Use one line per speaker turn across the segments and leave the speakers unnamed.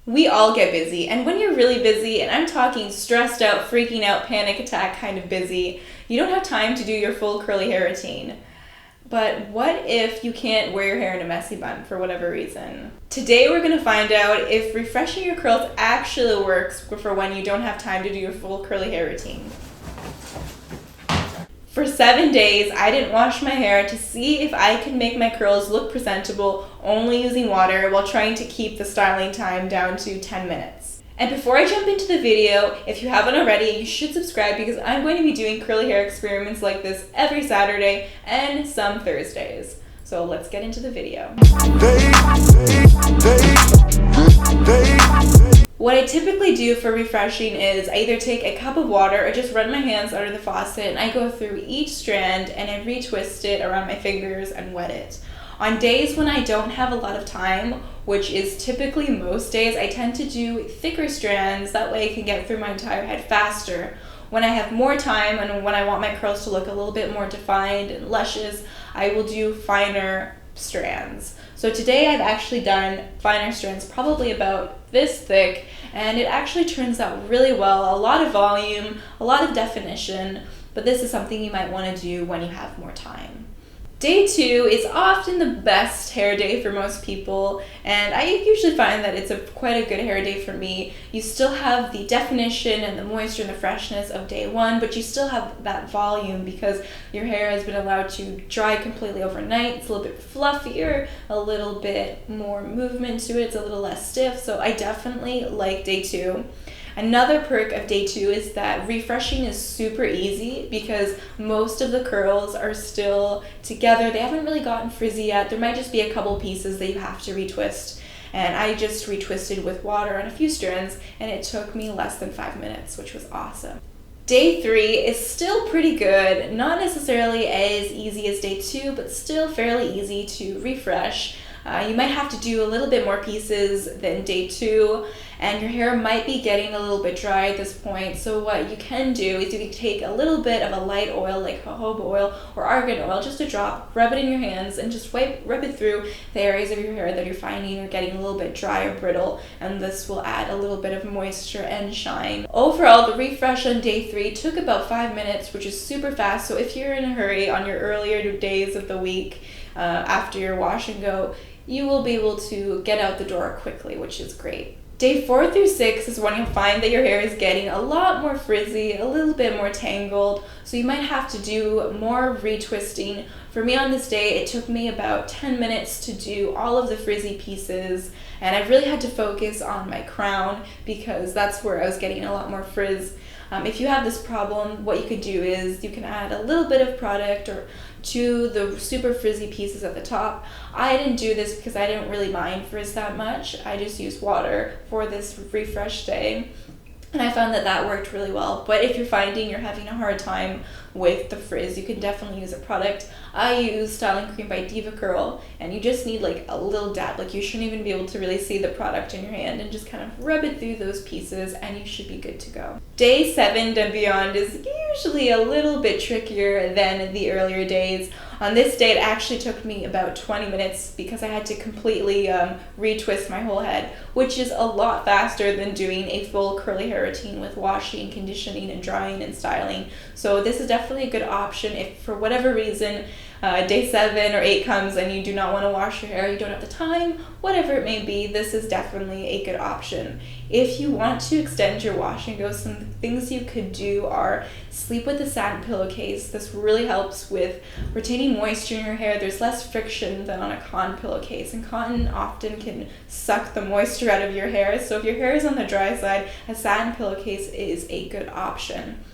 We all get busy, and when you're really busy, and I'm talking stressed out, freaking out, panic attack kind of busy, you don't have time to do your full curly hair routine. But what if you can't wear your hair in a messy bun for whatever reason? Today we're going to find out if refreshing your curls actually works for when you don't have time to do your full curly hair routine. For 7 days, I didn't wash my hair to see if I could make my curls look presentable only using water while trying to keep the styling time down to 10 minutes. And before I jump into the video, if you haven't already, you should subscribe because I'm going to be doing curly hair experiments like this every Saturday and some Thursdays. So let's get into the video. What I typically do for refreshing is I either take a cup of water or just run my hands under the faucet and I go through each strand and I retwist it around my fingers and wet it. On days when I don't have a lot of time, which is typically most days, I tend to do thicker strands, that way I can get through my entire head faster. When I have more time and when I want my curls to look a little bit more defined and luscious, I will do finer strands. So today I've actually done finer strands, probably about this thick, and it actually turns out really well. A lot of volume, a lot of definition, but this is something you might want to do when you have more time. Day 2 is often the best hair day for most people, and I usually find that it's quite a good hair day for me. You still have the definition and the moisture and the freshness of day 1, but you still have that volume because your hair has been allowed to dry completely overnight. It's a little bit fluffier, a little bit more movement to it, it's a little less stiff, so I definitely like day 2. Another perk of day 2 is that refreshing is super easy because most of the curls are still together. They haven't really gotten frizzy yet. There might just be a couple pieces that you have to retwist. And I just retwisted with water on a few strands and it took me less than 5 minutes, which was awesome. Day 3 is still pretty good, not necessarily as easy as day 2, but still fairly easy to refresh. You might have to do a little bit more pieces than day 2, and your hair might be getting a little bit dry at this point. So what you can do is you can take a little bit of a light oil like jojoba oil or argan oil, just a drop, rub it in your hands and just rub it through the areas of your hair that you're finding are getting a little bit dry or brittle, and this will add a little bit of moisture and shine. Overall, the refresh on day 3 took about 5 minutes, which is super fast. So if you're in a hurry on your earlier days of the week after your wash and go, you will be able to get out the door quickly, which is great. Day 4 through 6 is when you'll find that your hair is getting a lot more frizzy, a little bit more tangled, so you might have to do more retwisting. For me on this day, it took me about 10 minutes to do all of the frizzy pieces, and I really had to focus on my crown because that's where I was getting a lot more frizz. If you have this problem, what you could do is you can add a little bit of product or to the super frizzy pieces at the top. I didn't do this because I didn't really mind frizz that much. I just used water for this refresh day. And I found that that worked really well. But if you're finding you're having a hard time with the frizz, you can definitely use a product. I use Styling Cream by Diva Curl, and you just need like a little dab. Like you shouldn't even be able to really see the product in your hand, and just kind of rub it through those pieces and you should be good to go. Day 7 and beyond is usually a little bit trickier than the earlier days. On this day, it actually took me about 20 minutes because I had to completely retwist my whole head, which is a lot faster than doing a full curly hair routine with washing, conditioning, and drying and styling. So this is definitely a good option if for whatever reason day 7 or 8 comes and you do not want to wash your hair, you don't have the time, whatever it may be, this is definitely a good option. If you want to extend your wash and go, some things you could do are sleep with a satin pillowcase. This really helps with retaining moisture in your hair. There's less friction than on a cotton pillowcase, and cotton often can suck the moisture out of your hair. So if your hair is on the dry side, a satin pillowcase is a good option.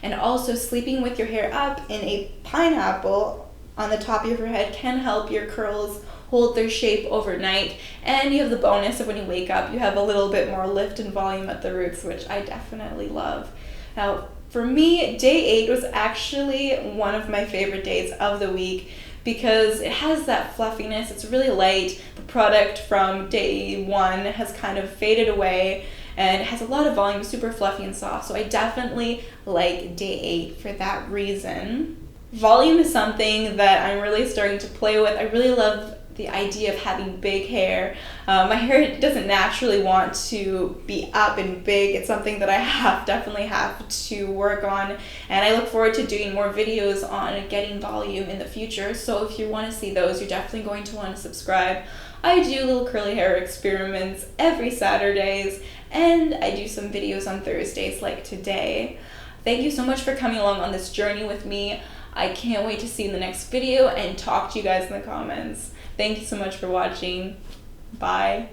And also sleeping with your hair up in a pineapple on the top of your head can help your curls hold their shape overnight, and you have the bonus of when you wake up you have a little bit more lift and volume at the roots, which I definitely love. Now for me, day 8 was actually one of my favorite days of the week because it has that fluffiness, it's really light. The product from day 1 has kind of faded away and it has a lot of volume, super fluffy and soft, so I definitely like day 8 for that reason. Volume is something that I'm really starting to play with. I really love the idea of having big hair. My hair doesn't naturally want to be up and big. It's something that I definitely have to work on, and I look forward to doing more videos on getting volume in the future. So if you want to see those, you're definitely going to want to subscribe. I do little curly hair experiments every Saturdays, and I do some videos on Thursdays like today. Thank you so much for coming along on this journey with me. I can't wait to see you in the next video and talk to you guys in the comments. Thank you so much for watching. Bye.